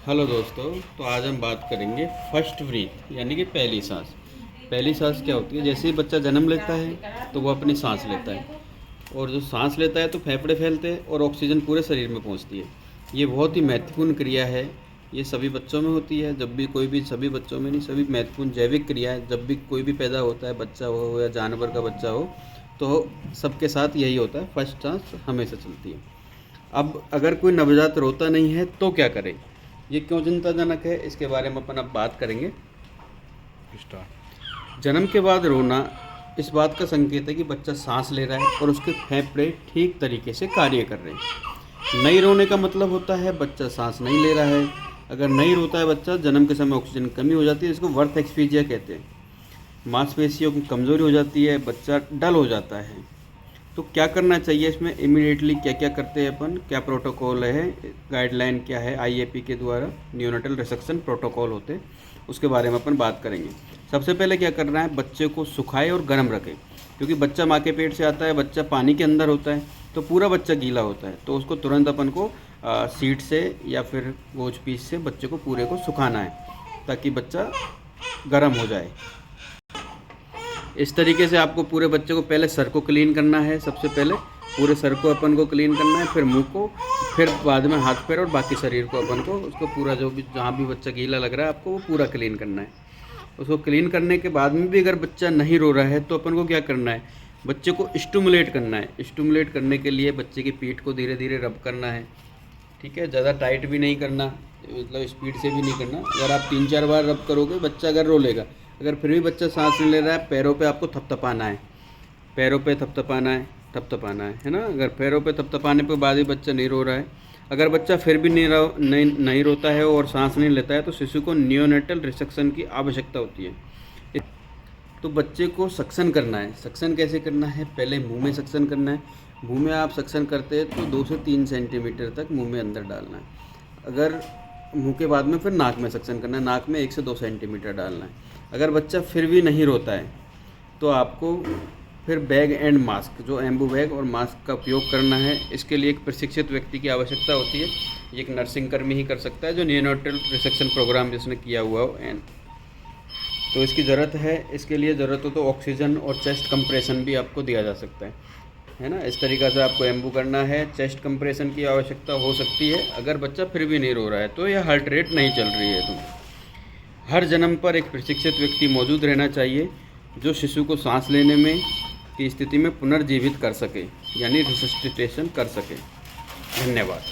Hello दोस्तों। तो आज हम बात करेंगे फर्स्ट ब्रीथ यानी कि पहली सांस। पहली सांस क्या होती है? जैसे ही बच्चा जन्म लेता है तो वो अपनी सांस लेता है, और जो सांस लेता है तो फेफड़े फैलते हैं और ऑक्सीजन पूरे शरीर में पहुंचती है। ये बहुत ही महत्वपूर्ण क्रिया है। ये सभी बच्चों में होती है, जब भी कोई भी, सभी बच्चों में नहीं, सभी महत्वपूर्ण जैविक क्रिया है। जब भी कोई भी पैदा होता है, बच्चा हो या जानवर का बच्चा हो, तो सबके साथ यही होता है, फर्स्ट सांस हमेशा चलती है। अब अगर कोई नवजात रोता नहीं है तो क्या करें, ये क्यों चिंताजनक है, इसके बारे में अपन अब बात करेंगे। जन्म के बाद रोना इस बात का संकेत है कि बच्चा सांस ले रहा है और उसके फेफड़े ठीक तरीके से कार्य कर रहे हैं। नहीं रोने का मतलब होता है बच्चा सांस नहीं ले रहा है। अगर नहीं रोता है बच्चा, जन्म के समय ऑक्सीजन की कमी हो जाती है, इसको वर्थ एक्सपीजिया कहते हैं। मांसपेशियों की कमज़ोरी हो जाती है, बच्चा डल हो जाता है। तो क्या करना चाहिए इसमें, इमीडिएटली क्या क्या करते हैं अपन, क्या प्रोटोकॉल है, गाइडलाइन क्या है आईएपी के द्वारा, न्यूनेटल रिसेक्शन प्रोटोकॉल होते हैं, उसके बारे में अपन बात करेंगे। सबसे पहले क्या करना है, बच्चे को सुखाए और गर्म रखें, क्योंकि बच्चा माँ के पेट से आता है, बच्चा पानी के अंदर होता है, तो पूरा बच्चा गीला होता है। तो उसको तुरंत अपन को सीट से या फिर गोज पीस से बच्चे को पूरे को सुखाना है, ताकि बच्चा गर्म हो जाए। इस तरीके से आपको पूरे बच्चे को पहले सर को क्लीन करना है। सबसे पहले पूरे सर को अपन को क्लीन करना है, फिर मुंह को, फिर बाद में हाथ पैर और बाकी शरीर को अपन को, उसको पूरा जो भी जहाँ भी बच्चा गीला लग रहा है आपको वो पूरा क्लीन करना है। उसको क्लीन करने के बाद में भी अगर बच्चा नहीं रो रहा है तो अपन को क्या करना है, बच्चे को स्टिमुलेट करना है। स्टिमुलेट करने के लिए बच्चे की पीठ को धीरे धीरे रब करना है, ठीक है। ज़्यादा टाइट भी नहीं करना, मतलब स्पीड से भी नहीं करना। अगर आप 3-4 बार रब करोगे बच्चा अगर रो लेगा। अगर फिर भी बच्चा सांस नहीं ले रहा है, पैरों पे आपको थपथपाना है, पैरों पे थपथपाना है ना। अगर पैरों पे थपथपाने के बाद भी बच्चा नहीं रो रहा है, अगर बच्चा फिर भी नहीं रोता है और सांस नहीं लेता है, तो शिशु को नियोनेटल रिसेक्शन की आवश्यकता होती है। तो बच्चे को सक्शन करना है। सक्शन कैसे करना है, पहले मुंह में सक्शन करना है। मुंह में आप सक्शन करते हैं तो 2 से 3 सेंटीमीटर तक मुंह में अंदर डालना है। अगर मुंह के बाद में फिर नाक में सक्शन करना है, नाक में 1 से 2 सेंटीमीटर डालना है। अगर बच्चा फिर भी नहीं रोता है तो आपको फिर बैग एंड मास्क, जो एम्बू बैग और मास्क का उपयोग करना है। इसके लिए एक प्रशिक्षित व्यक्ति की आवश्यकता होती है। ये एक नर्सिंग कर्मी ही कर सकता है जो नियोनेटल रिसेक्शन प्रोग्राम जिसने किया हुआ हो, एंड तो इसकी ज़रूरत है। इसके लिए ज़रूरत हो तो ऑक्सीजन और चेस्ट कंप्रेशन भी आपको दिया जा सकता है ना। इस तरीक़ा से आपको एम्बू करना है। चेस्ट कंप्रेशन की आवश्यकता हो सकती है अगर बच्चा फिर भी नहीं रो रहा है तो, या हार्ट रेट नहीं चल रही है तो। हर जन्म पर एक प्रशिक्षित व्यक्ति मौजूद रहना चाहिए जो शिशु को सांस लेने में की स्थिति में पुनर्जीवित कर सके, यानी रिसस्टिटेशन कर सके। धन्यवाद।